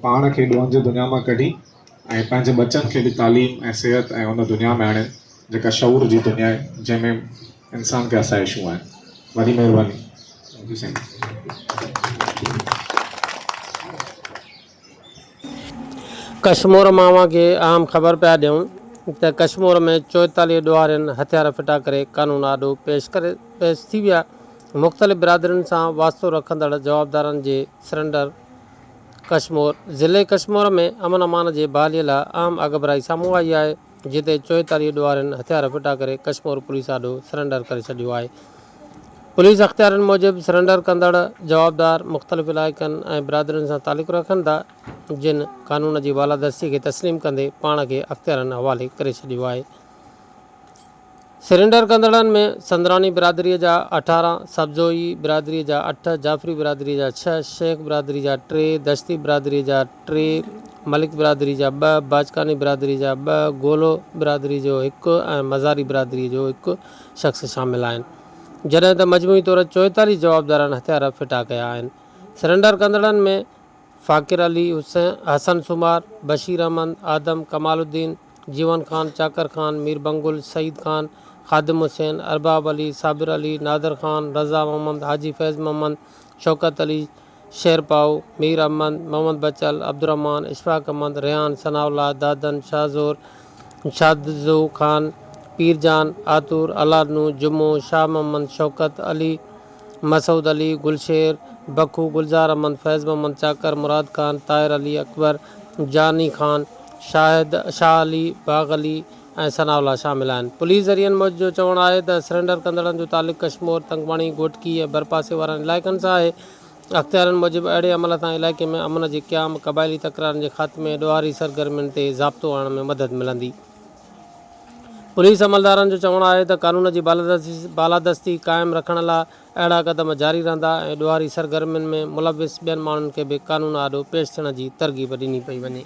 पाण खे ॾुहनि जी दुनिया मां कढी ऐं पंहिंजे बचनि खे बि तालीम ऐं सिहत ऐं उन दुनिया में आणे जेका शऊर जी दुनिया आहे जंहिंमें इंसान खे आसाइशूं आहिनि। वॾी महिरबानी। थैंक यू साईं। कश्मीर मावा के अहम ख़बर पिया ॾियूं त कश्मीर में 44 ॾुहारियुनि हथियार फिटा करे कानून आॾो पेश थी विया। मुख़्तलिफ़ बिरादरियुनि सां वास्तो रखंदड़ जवाबदारनि जे सरेंडर कश्मीर ज़िले कश्मीर में अमन अमान जे बहालीअ लाइ अहम अगबराही साम्हूं आई आहे, जिते 44 ॾुहारियुनि हथियार फिटा करे कश्मीर पुलिस आॾो सरेंडर करे छॾियो आहे। पुलिस अख़्तियारनि मूजिबि सरेंडर कंदड़ जवाबदार मुख़्तलिफ़ इलाइक़नि ऐं बिरादरियुनि सां तालुक़ु रखनि था, जिन कानून जी बालादस्ती खे तस्लीम कंदे पाण खे अख़्तियारनि हवाले करे छॾियो आहे। सरेंडर कंदड़नि में संदरानी बिरादरीअ जा 18, सब्ज़ोई बिरादरीअ जा 8, जाफ़री बिरादरीअ जा 6, शेख बिरादरी जा 3, दश्ती बिरादरीअ जा 3, मलिक बिरादरी जा 2, बाजकानी बिरादरी जा 2, गोलो बिरादरी जो 1 ऐं मज़ारी बिरादरी जो 1 शख़्स शामिल आहिनि, जॾहिं त मजमूई तौर 44 जवाबदारनि हथियार फिटा कया आहिनि। सरेंडर कंदड़नि में फ़ाक़िर अली, हसन सुमार, बशीर अहमद, आदम कमालुद्दीन, जीवन खान, चाकर खान, मीर बंगुल, सईद खान, ख़ादिम हुसैन, अरबाब अली, साबिर अली, नादर खान, रज़ा मोहम्मद, हाजी फैज़ मोहम्मद, शौकत अली, शेरपाऊ, मीर अहमद, मोहम्मद बचल, अब्दुर्रहमान, इशफाक अहमद, रेहान, सनाउल्लाह, दादन, शाहज़ोर, शादजो खान, पीरजान, आतूर, अलानू, जुम्मो, शाह मोहम्मद, शौकत अली, मसूद अली, गुलशेर, बखू, गुलजार अहमद, फैज़ मोहम्मद, चाकर, मुराद खान, ताहिर अली, अकबर, जानी खान, शाह अली, बाग अली ऐं सनाउल्लाह शामिल आहिनि। पुलिस ज़रियनि जो चवणु आहे त सरेंडर कंदड़नि जो तालुक़ु कश्मीर, तंगवाणी, घोटकी ऐं भरपासे वारनि इलाइक़नि सां आहे। अख़्तियारनि मूजिबि अहिड़े अमल सां इलाइक़े में अमन जे क़याम, क़बाइली तकरारनि जे ख़ात्मे, ॾोहारी सरगर्मियुनि ते ज़ाब्तो आणण में मदद मिलंदी। पुलिस अमलदारनि जो चवणु आहे त कानून जी बालादस्ती क़ाइमु रखण लाइ अहिड़ा क़दम जारी रहंदा ऐं ॾोहारी सरगर्मियुनि में मुलविस ॿियनि माण्हुनि खे बि कानून आॾो पेश थियण जी तरग़ीब ॾिनी पई वञे।